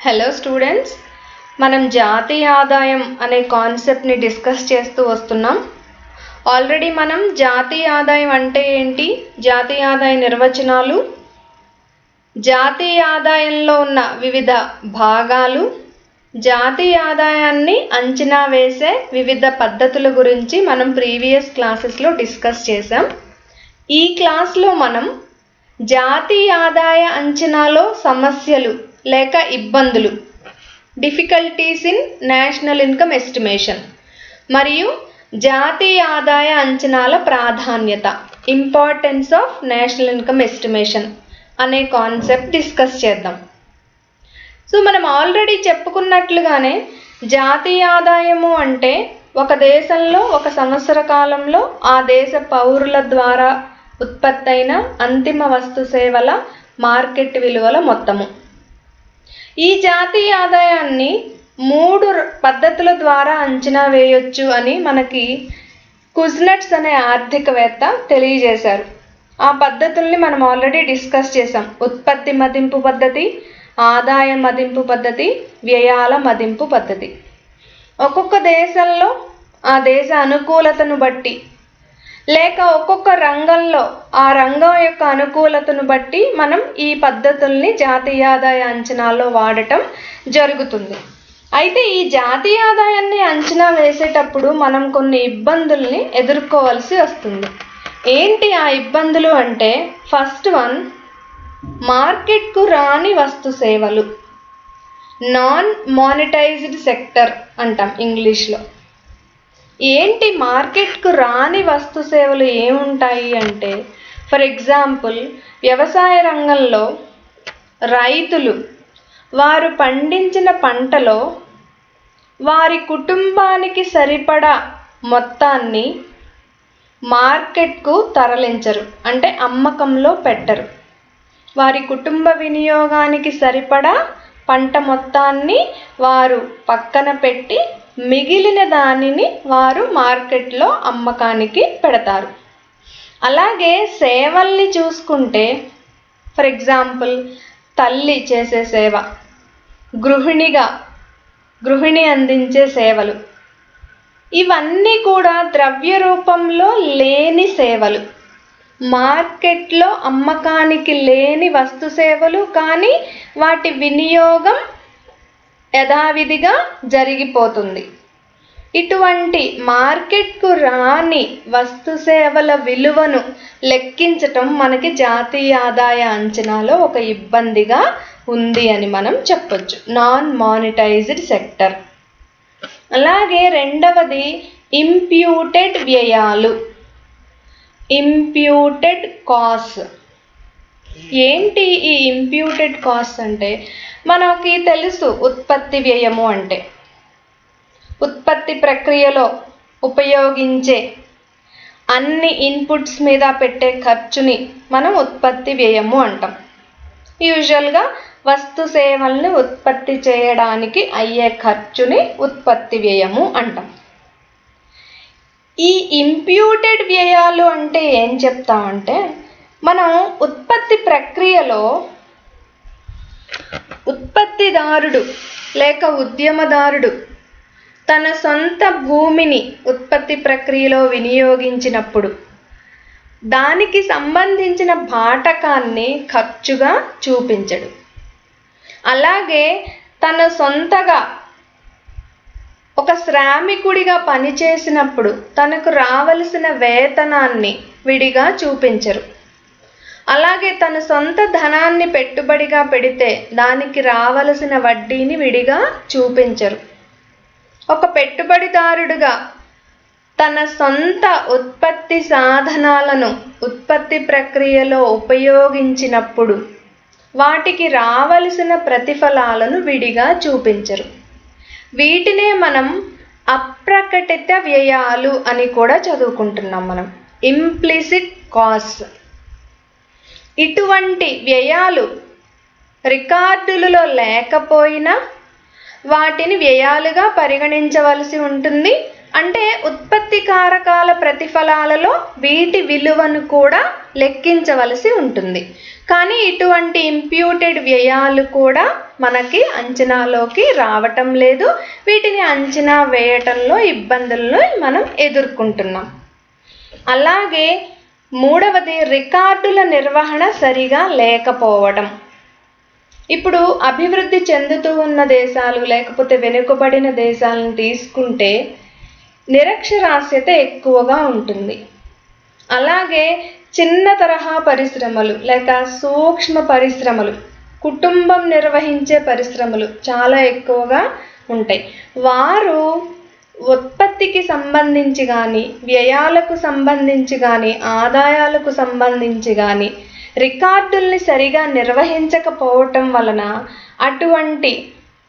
Hello students, మనం జాతీయ ఆదాయం అనే కాన్సెప్ట్ని డిస్కస్ చేస్తూ వస్తున్నాం. ఆల్రెడీ మనం జాతీయ ఆదాయం అంటే ఏంటి, జాతీయ ఆదాయ నిర్వచనాలు, జాతీయ ఆదాయంలో ఉన్న వివిధ భాగాలు, జాతీయ ఆదాయాన్ని అంచనా వేసే వివిధ పద్ధతుల గురించి మనం ప్రీవియస్ క్లాసెస్లో డిస్కస్ చేసాం. ఈ క్లాస్లో మనం జాతీయ ఆదాయ అంచనాలో సమస్యలు లేక ఇబ్బందులు, difficulties in national income estimation, మరియు జాతీయ ఆదాయ అంచనాల ప్రాధాన్యత, importance of national income estimation అనే కాన్సెప్ట్ డిస్కస్ చేద్దాం. సో మనం ఆల్రెడీ చెప్పుకున్నట్లుగానే జాతీయ ఆదాయము అంటే ఒక దేశంలో ఒక సంవత్సర కాలంలో ఆ దేశ పౌరుల ద్వారా ఉత్పత్తి అయిన అంతిమ వస్తు సేవల మార్కెట్ విలువల మొత్తము. ఈ జాతీయ ఆదాయాన్ని 3 పద్ధతుల ద్వారా అంచనా వేయొచ్చు అని మనకి కుజ్నెట్స్ అనే ఆర్థికవేత్త తెలియజేశారు. ఆ పద్ధతుల్ని మనం ఆల్రెడీ డిస్కస్ చేసాం. ఉత్పత్తి మదింపు పద్ధతి, ఆదాయ మదింపు పద్ధతి, వ్యయాల మదింపు పద్ధతి. ఒక్కొక్క దేశంలో ఆ దేశ అనుకూలతను బట్టి లేక ఒక్కొక్క రంగంలో ఆ రంగం యొక్క అనుకూలతను బట్టి మనం ఈ పద్ధతుల్ని జాతీయ ఆదాయ అంచనాలో వాడటం జరుగుతుంది. అయితే ఈ జాతీయ ఆదాయాన్ని అంచనా వేసేటప్పుడు మనం కొన్ని ఇబ్బందుల్ని ఎదుర్కోవాల్సి వస్తుంది. ఏంటి ఆ ఇబ్బందులు అంటే, ఫస్ట్ వన్, మార్కెట్కు రాని వస్తు సేవలు, నాన్ మానిటైజ్డ్ సెక్టర్ అంటాం ఇంగ్లీష్లో. ఏంటి మార్కెట్కు రాని వస్తు సేవలు ఏముంటాయి అంటే, ఫర్ ఎగ్జాంపుల్ వ్యవసాయ రంగంలో రైతులు వారు పండించిన పంటలో వారి కుటుంబానికి సరిపడా మొత్తాన్ని మార్కెట్కు తరలించరు, అంటే అమ్మకంలో పెట్టరు. వారి కుటుంబ వినియోగానికి సరిపడా పంట మొత్తాన్ని వారు పక్కన పెట్టి మిగిలిన దానిని వారు మార్కెట్లో అమ్మకానికి పెడతారు. అలాగే సేవల్ని చూసుకుంటే, ఫర్ ఎగ్జాంపుల్ తల్లి చేసే సేవ, గృహిణి అందించే సేవలు, ఇవన్నీ కూడా ద్రవ్య రూపంలో లేని సేవలు, మార్కెట్లో అమ్మకానికి లేని వస్తు సేవలు, కానీ వాటి వినియోగం యథావిధిగా జరిగిపోతుంది. ఇటువంటి మార్కెట్కు రాని వస్తు సేవల విలువను లెక్కించటం మనకి జాతీయ ఆదాయ అంచనాలో ఒక ఇబ్బందిగా ఉంది అని మనం చెప్పొచ్చు, నాన్ మానిటైజ్డ్ సెక్టర్. అలాగే రెండవది ఇంప్యూటెడ్ వ్యయాలు, ఇంప్యూటెడ్ కాస్ట్. ఏంటి ఈ ఇంప్యూటెడ్ కాస్ట్ అంటే, మనకి తెలుసు ఉత్పత్తి వ్యయము అంటే ఉత్పత్తి ప్రక్రియలో ఉపయోగించే అన్ని ఇన్పుట్స్ మీద పెట్టే ఖర్చుని మనం ఉత్పత్తి వ్యయము అంటాం. యూజువల్గా వస్తు సేవల్ని ఉత్పత్తి చేయడానికి అయ్యే ఖర్చుని ఉత్పత్తి వ్యయము అంటాం. ఈ ఇంప్యూటెడ్ వ్యయాలు అంటే ఏం చెప్తామంటే, మనం ఉత్పత్తి ప్రక్రియలో ఉత్పత్తిదారుడు లేక ఉద్యమదారుడు తన సొంత భూమిని ఉత్పత్తి ప్రక్రియలో వినియోగించినప్పుడు దానికి సంబంధించిన బాటకాన్ని ఖర్చుగా చూపించడు. అలాగే తన సొంతగా ఒక శ్రామికుడిగా పనిచేసినప్పుడు తనకు రావలసిన వేతనాన్ని విడిగా చూపించరు. అలాగే తన సొంత ధనాన్ని పెట్టుబడిగా పెడితే దానికి రావలసిన వడ్డీని విడిగా చూపించరు. ఒక పెట్టుబడిదారుడుగా తన సొంత ఉత్పత్తి సాధనాలను ఉత్పత్తి ప్రక్రియలో ఉపయోగించినప్పుడు వాటికి రావలసిన ప్రతిఫలాలను విడిగా చూపించరు. వీటినే మనం అప్రకటిత వ్యయాలు అని కూడా చదువుకుంటున్నాం మనం, ఇంప్లిసిట్ కాస్ట్. ఇటువంటి వ్యయాలు రికార్డులలో లేకపోయినా వాటిని వ్యయాలుగా పరిగణించవలసి ఉంటుంది. అంటే ఉత్పత్తి కారకాల ప్రతిఫలాలలో వీటి విలువను కూడా లెక్కించవలసి ఉంటుంది. కానీ ఇటువంటి ఇంప్యూటెడ్ వ్యయాలు కూడా మనకి అంచనాలోకి రావటం లేదు. వీటిని అంచనా వేయటంలో ఇబ్బందులను మనం ఎదుర్కొంటున్నాం. అలాగే మూడవది రికార్డుల నిర్వహణ సరిగా లేకపోవడం. ఇప్పుడు అభివృద్ధి చెందుతూ ఉన్న దేశాలు లేకపోతే వెనుకబడిన దేశాలను తీసుకుంటే నిరక్షరాస్యత ఎక్కువగా ఉంటుంది. అలాగే చిన్న తరహా పరిశ్రమలు లేక సూక్ష్మ పరిశ్రమలు, కుటుంబం నిర్వహించే పరిశ్రమలు చాలా ఎక్కువగా ఉంటాయి. వారు ఉత్పత్తికి సంబంధించి కానీ, వ్యయాలకు సంబంధించి కానీ, ఆదాయాలకు సంబంధించి కానీ రికార్డుల్ని సరిగా నిర్వహించకపోవటం వలన అటువంటి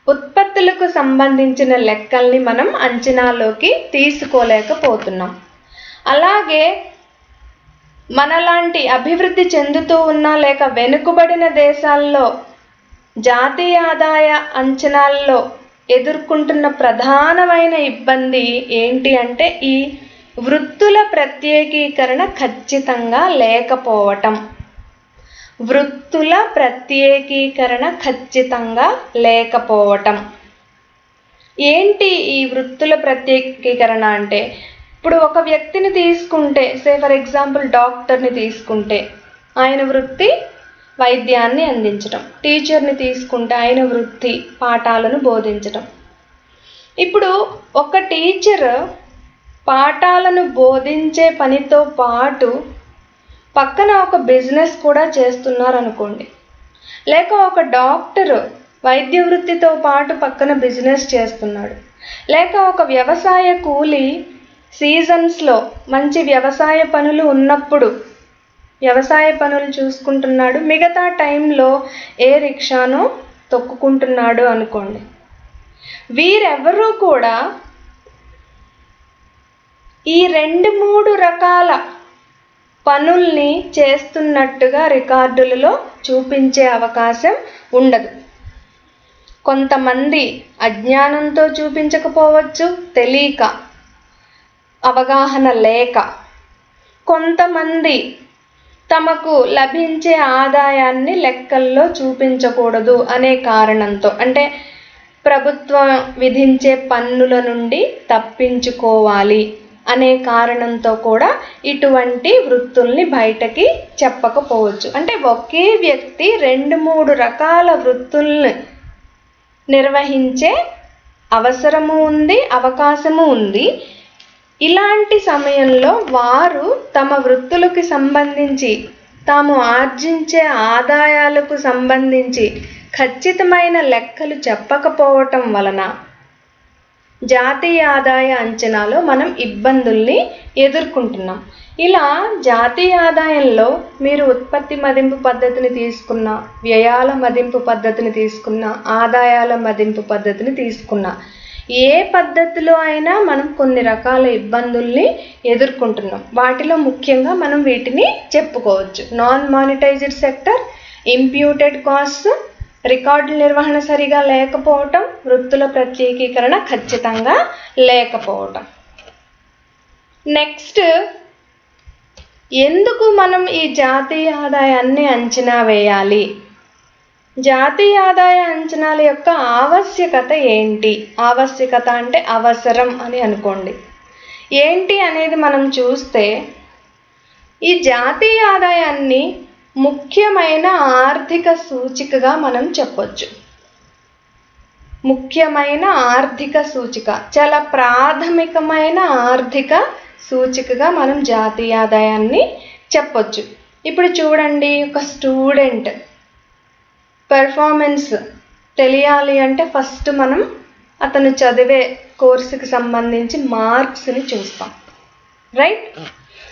ఉత్పత్తులకు సంబంధించిన లెక్కల్ని మనం అంచనాలోకి తీసుకోలేకపోతున్నాం. అలాగే మనలాంటి అభివృద్ధి చెందుతూ ఉన్న లేక వెనుకబడిన దేశాల్లో జాతీయ ఆదాయ అంచనాల్లో ఎదుర్కొంటున్న ప్రధానమైన ఇబ్బంది ఏంటి అంటే ఈ వృత్తుల ప్రత్యేకీకరణ ఖచ్చితంగా లేకపోవటం. వృత్తుల ప్రత్యేకీకరణ ఖచ్చితంగా లేకపోవటం. ఏంటి ఈ వృత్తుల ప్రత్యేకీకరణ అంటే, ఇప్పుడు ఒక వ్యక్తిని తీసుకుంటే, ఫర్ ఎగ్జాంపుల్ డాక్టర్ని తీసుకుంటే ఆయన వృత్తి వైద్యాన్ని అందించడం, టీచర్ని తీసుకుంటే ఆయన వృత్తి పాఠాలను బోధించడం. ఇప్పుడు ఒక టీచర్ పాఠాలను బోధించే పనితో పాటు పక్కన ఒక బిజినెస్ కూడా చేస్తున్నారు అనుకోండి, లేక ఒక డాక్టర్ వైద్య వృత్తితో పాటు పక్కన బిజినెస్ చేస్తున్నాడు, లేక ఒక వ్యవసాయ కూలి సీజన్స్లో మంచి వ్యవసాయ పనులు ఉన్నప్పుడు వ్యవసాయ పనులు చూసుకుంటున్నాడు, మిగతా టైంలో ఏ రిక్షానో తొక్కుకుంటున్నాడు అనుకోండి. వీరెవరూ కూడా ఈ 2-3 రకాల పనుల్ని చేస్తున్నట్టుగా రికార్డులలో చూపించే అవకాశం ఉండదు. కొంతమంది అజ్ఞానంతో చూపించకపోవచ్చు, తెలియక, అవగాహన లేక, కొంతమంది తమకు లభించే ఆదాయాన్ని లెక్కల్లో చూపించకూడదు అనే కారణంతో, అంటే ప్రభుత్వం విధించే పన్నుల నుండి తప్పించుకోవాలి అనే కారణంతో కూడా ఇటువంటి వృత్తుల్ని బయటకి చెప్పకపోవచ్చు. అంటే ఒకే వ్యక్తి 2-3 రకాల వృత్తుల్ని నిర్వహించే అవసరము ఉంది, అవకాశము ఉంది. ఇలాంటి సమయంలో వారు తమ వృత్తులకు సంబంధించి, తాము ఆర్జించే ఆదాయాలకు సంబంధించి ఖచ్చితమైన లెక్కలు చెప్పకపోవటం వలన జాతీయ ఆదాయ అంచనాలో మనం ఇబ్బందుల్ని ఎదుర్కొంటున్నాం. ఇలా జాతీయ ఆదాయంలో మీరు ఉత్పత్తి మదింపు పద్ధతిని తీసుకున్న, వ్యయాల మదింపు పద్ధతిని తీసుకున్న, ఆదాయాల మదింపు పద్ధతిని తీసుకున్న, ఏ పద్ధతిలో అయినా మనం కొన్ని రకాల ఇబ్బందుల్ని ఎదుర్కొంటున్నాం. వాటిలో ముఖ్యంగా మనం వీటిని చెప్పుకోవచ్చు: non monetised sector, imputed cost, రికార్డుల నిర్వహణ సరిగా లేకపోవటం, వృత్తుల ప్రత్యేకీకరణ ఖచ్చితంగా లేకపోవటం. నెక్స్ట్, ఎందుకు మనం ఈ జాతీయ ఆదాయాన్ని అంచనా వేయాలి? జాతీయ ఆదాయ అంచనాల యొక్క ఆవశ్యకత ఏంటి? ఆవశ్యకత అంటే అవసరం అని అనుకోండి. ఏంటి అనేది మనం చూస్తే, ఈ జాతీయ ఆదాయాన్ని ముఖ్యమైన ఆర్థిక సూచికగా మనం చెప్పొచ్చు. ముఖ్యమైన ఆర్థిక సూచిక, చాలా ప్రాథమికమైన ఆర్థిక సూచికగా మనం జాతీయ ఆదాయాన్ని చెప్పొచ్చు. ఇప్పుడు చూడండి, ఒక స్టూడెంట్ పెర్ఫార్మెన్స్ తెలియాలి అంటే ఫస్ట్ మనం అతను చదివే కోర్సుకి సంబంధించి మార్క్స్ని చూస్తాం, రైట్?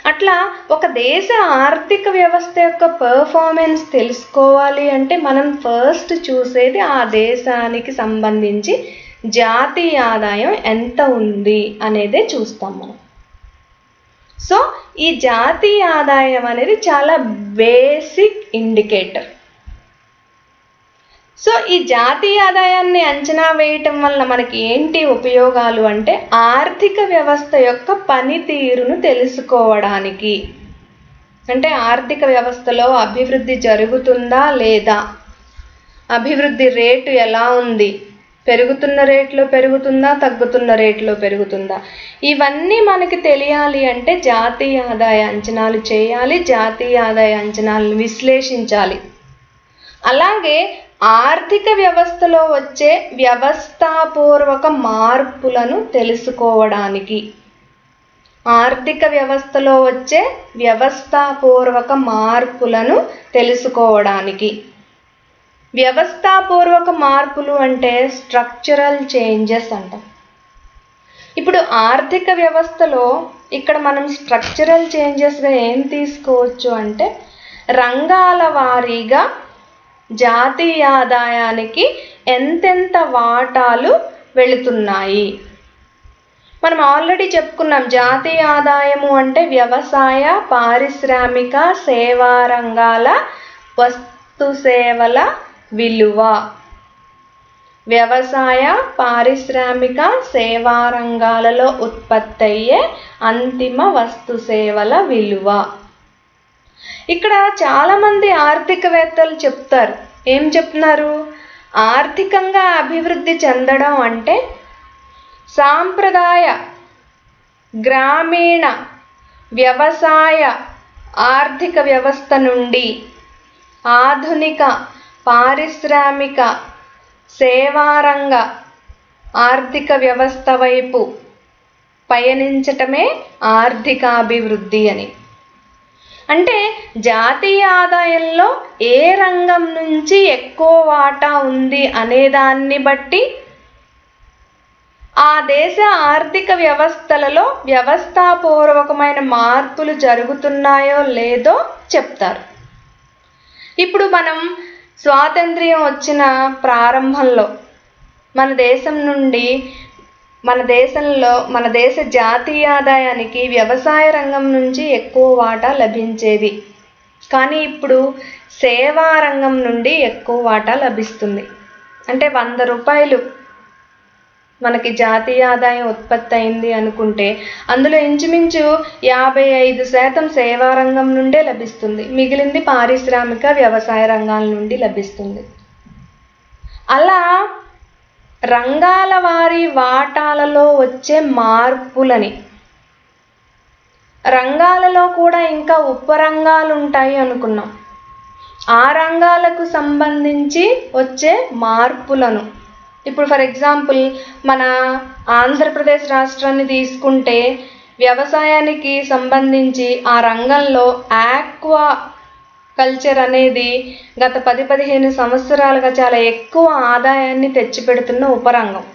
అట్లా ఒక దేశ ఆర్థిక వ్యవస్థ యొక్క పెర్ఫార్మెన్స్ తెలుసుకోవాలి అంటే మనం ఫస్ట్ చూసేది ఆ దేశానికి సంబంధించి జాతీయ ఆదాయం ఎంత ఉంది అనేదే చూస్తాం మనం. సో ఈ జాతీయ ఆదాయం అనేది చాలా బేసిక్ ఇండికేటర్. సో ఈ జాతీయ ఆదాయాన్ని అంచనా వేయటం వల్ల మనకి ఏంటి ఉపయోగాలు అంటే, ఆర్థిక వ్యవస్థ యొక్క పనితీరును తెలుసుకోవడానికి, అంటే ఆర్థిక వ్యవస్థలో అభివృద్ధి జరుగుతుందా లేదా, అభివృద్ధి రేటు ఎలా ఉంది, పెరుగుతున్న రేట్లో పెరుగుతుందా, తగ్గుతున్న రేట్లో పెరుగుతుందా, ఇవన్నీ మనకి తెలియాలి అంటే జాతీయ ఆదాయ అంచనాలు చేయాలి, జాతీయ ఆదాయ అంచనాలను విశ్లేషించాలి. అలాగే ఆర్థిక వ్యవస్థలో వచ్చే వ్యవస్థాపూర్వక మార్పులను తెలుసుకోవడానికి, ఆర్థిక వ్యవస్థలో వచ్చే వ్యవస్థాపూర్వక మార్పులను తెలుసుకోవడానికి, వ్యవస్థాపూర్వక మార్పులు అంటే స్ట్రక్చరల్ చేంజెస్ అంటాం. ఇప్పుడు ఆర్థిక వ్యవస్థలో ఇక్కడ మనం స్ట్రక్చరల్ చేంజెస్గా ఏం తీసుకోవచ్చు అంటే రంగాల వారీగా జాతీయ ఆదాయానికి ఎంతెంత వాటాలు వెళుతున్నాయి. మనం ఆల్రెడీ చెప్పుకున్నాం, జాతీయ ఆదాయము అంటే వ్యవసాయ, పారిశ్రామిక, సేవా రంగాల వస్తు సేవల విలువ. వ్యవసాయ, పారిశ్రామిక, సేవా రంగాలలో ఉత్పత్తి అయ్యే అంతిమ వస్తు సేవల విలువ. ఇక్కడ చాలామంది ఆర్థికవేత్తలు చెప్తారు, ఏం చెప్తున్నారు, ఆర్థికంగా అభివృద్ధి చెందడం అంటే సాంప్రదాయ గ్రామీణ వ్యవసాయ ఆర్థిక వ్యవస్థ నుండి ఆధునిక పారిశ్రామిక సేవారంగ ఆర్థిక వ్యవస్థ వైపు పయనించటమే ఆర్థికాభివృద్ధి అని. అంటే జాతీయ ఆదాయంలో ఏ రంగం నుంచి ఎక్కువ వాటా ఉంది అనేదాన్ని బట్టి ఆ దేశ ఆర్థిక వ్యవస్థలలో వ్యవస్థాపూర్వకమైన మార్పులు జరుగుతున్నాయో లేదో చెప్తారు. ఇప్పుడు మనం స్వాతంత్ర్యం వచ్చిన ప్రారంభంలో మన దేశ జాతీయ ఆదాయానికి వ్యవసాయ రంగం నుంచి ఎక్కువ వాటా లభించేది. కానీ ఇప్పుడు సేవా రంగం నుండి ఎక్కువ వాటా లభిస్తుంది. అంటే 100 రూపాయలు మనకి జాతీయ ఆదాయం ఉత్పత్తి అయింది అనుకుంటే అందులో ఇంచుమించు 55% సేవా రంగం నుండే లభిస్తుంది, మిగిలింది పారిశ్రామిక వ్యవసాయ రంగాల నుండి లభిస్తుంది. అలా రంగాల వారి వాటాలలో వచ్చే మార్పులని, రంగాలలో కూడా ఇంకా ఉపరంగాలు ఉంటాయి అనుకున్నాం, ఆ రంగాలకు సంబంధించి వచ్చే మార్పులను, ఇప్పుడు ఫర్ ఎగ్జాంపుల్ మన ఆంధ్రప్రదేశ్ రాష్ట్రాన్ని తీసుకుంటే వ్యవసాయానికి సంబంధించి ఆ రంగంలో ఆక్వా కల్చర్ అనేది గత 10-15 సంవత్సరాలుగా చాలా ఎక్కువ ఆదాయాన్ని తెచ్చిపెడుతున్న ఉపరంగం.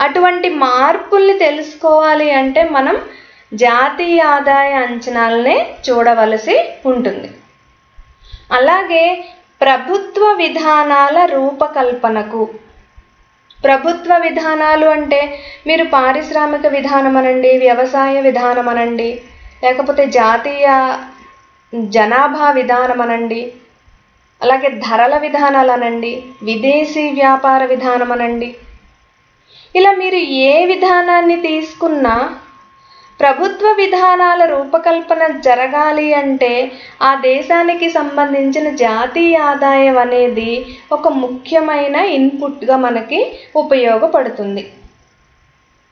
అటువంటి మార్పుల్ని తెలుసుకోవాలి అంటే మనం జాతీయ ఆదాయ అంచనాలనే చూడవలసి ఉంటుంది. అలాగే ప్రభుత్వ విధానాల రూపకల్పనకు, ప్రభుత్వ విధానాలు అంటే మీరు పారిశ్రామిక విధానం అనండి, వ్యవసాయ విధానం అనండి, లేకపోతే జాతీయ జనాభా విధానం అనండి, అలాగే ధరల విధానాలు అనండి, విదేశీ వ్యాపార విధానం అనండి, ఇలా మీరు ఏ విధానాన్ని తీసుకున్నా ప్రభుత్వ విధానాల రూపకల్పన జరగాలి అంటే ఆ దేశానికి సంబంధించిన జాతీయ ఆదాయం అనేది ఒక ముఖ్యమైన ఇన్పుట్గా మనకి ఉపయోగపడుతుంది.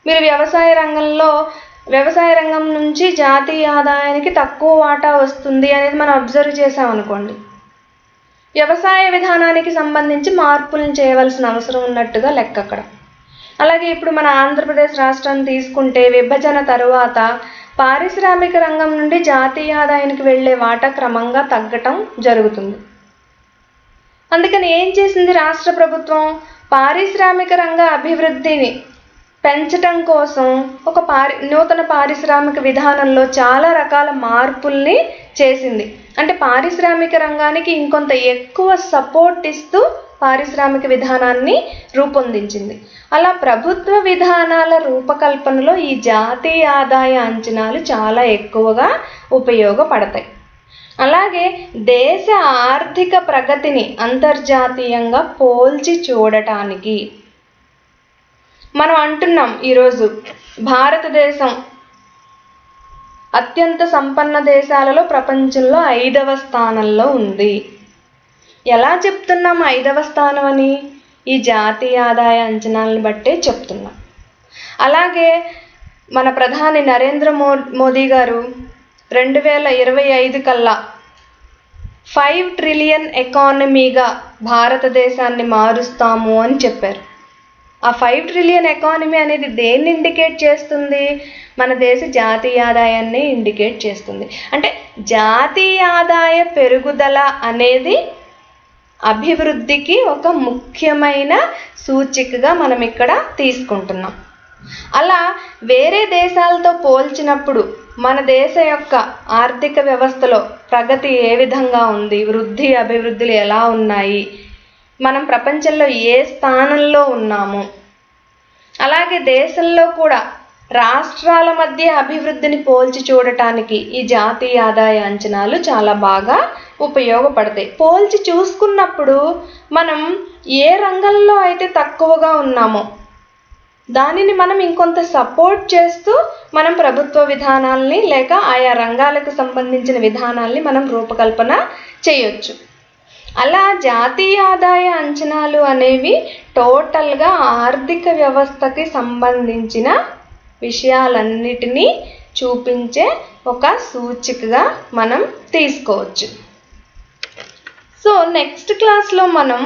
మీరు వ్యవసాయ రంగం నుంచి జాతీయ ఆదాయానికి తక్కువ వాటా వస్తుంది అనేది మనం అబ్జర్వ్ చేసామనుకోండి, వ్యవసాయ విధానానికి సంబంధించి మార్పులను చేయవలసిన అవసరం ఉన్నట్టుగా లెక్క అక్కడ. అలాగే ఇప్పుడు మన ఆంధ్రప్రదేశ్ రాష్ట్రాన్ని తీసుకుంటే విభజన తరువాత పారిశ్రామిక రంగం నుండి జాతీయ ఆదాయానికి వెళ్ళే వాటా క్రమంగా తగ్గటం జరుగుతుంది. అందుకని ఏం చేసింది రాష్ట్ర ప్రభుత్వం, పారిశ్రామిక రంగ అభివృద్ధిని పెంచటం కోసం ఒక నూతన పారిశ్రామిక విధానంలో చాలా రకాల మార్పుల్ని చేసింది. అంటే పారిశ్రామిక రంగానికి ఇంకొంత ఎక్కువ సపోర్ట్ ఇస్తూ పారిశ్రామిక విధానాన్ని రూపొందించింది. అలా ప్రభుత్వ విధానాల రూపకల్పనలో ఈ జాతీయ ఆదాయ అంచనాలు చాలా ఎక్కువగా ఉపయోగపడతాయి. అలాగే దేశ ఆర్థిక ప్రగతిని అంతర్జాతీయంగా పోల్చి చూడటానికి మనం అంటున్నాం, ఈరోజు భారతదేశం అత్యంత సంపన్న దేశాలలో ప్రపంచంలో 5వ స్థానంలో ఉంది. ఎలా చెప్తున్నాం 5వ స్థానం అని? ఈ జాతీయ ఆదాయ అంచనాలను బట్టే చెప్తున్నాం. అలాగే మన ప్రధాని నరేంద్ర మోదీ గారు 2025 కల్లా 5 ట్రిలియన్ ఎకానమీగా భారతదేశాన్ని మారుస్తాము అని చెప్పారు. ఆ 5 ట్రిలియన్ ఎకానమీ అనేది దేన్ని ఇండికేట్ చేస్తుంది? మన దేశ జాతీయ ఆదాయాన్ని ఇండికేట్ చేస్తుంది. అంటే జాతీయ ఆదాయ పెరుగుదల అనేది అభివృద్ధికి ఒక ముఖ్యమైన సూచికగా మనం ఇక్కడ తీసుకుంటున్నాం. అలా వేరే దేశాలతో పోల్చినప్పుడు మన దేశ యొక్క ఆర్థిక వ్యవస్థలో ప్రగతి ఏ విధంగా ఉంది, వృద్ధి అభివృద్ధులు ఎలా ఉన్నాయి, మనం ప్రపంచంలో ఏ స్థానంలో ఉన్నాము, అలాగే దేశంలో కూడా రాష్ట్రాల మధ్య అభివృద్ధిని పోల్చి చూడటానికి ఈ జాతీయ ఆదాయ అంచనాలు చాలా బాగా ఉపయోగపడతాయి. పోల్చి చూసుకున్నప్పుడు మనం ఏ రంగంలో అయితే తక్కువగా ఉన్నామో దానిని మనం ఇంకొంత సపోర్ట్ చేస్తూ మనం ప్రభుత్వ విధానాల్ని లేక ఆయా రంగాలకు సంబంధించిన విధానాల్ని మనం రూపకల్పన చేయొచ్చు. అలా జాతీయ ఆదాయ అంచనాలు అనేవి టోటల్గా ఆర్థిక వ్యవస్థకి సంబంధించిన విషయాలన్నిటినీ చూపించే ఒక సూచికగా మనం తీసుకోవచ్చు. సో నెక్స్ట్ క్లాస్లో మనం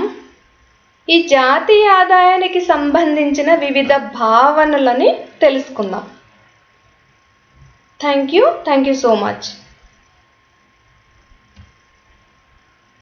ఈ జాతీయ ఆదాయానికి సంబంధించిన వివిధ భావనలని తెలుసుకుందాం. Thank you so much.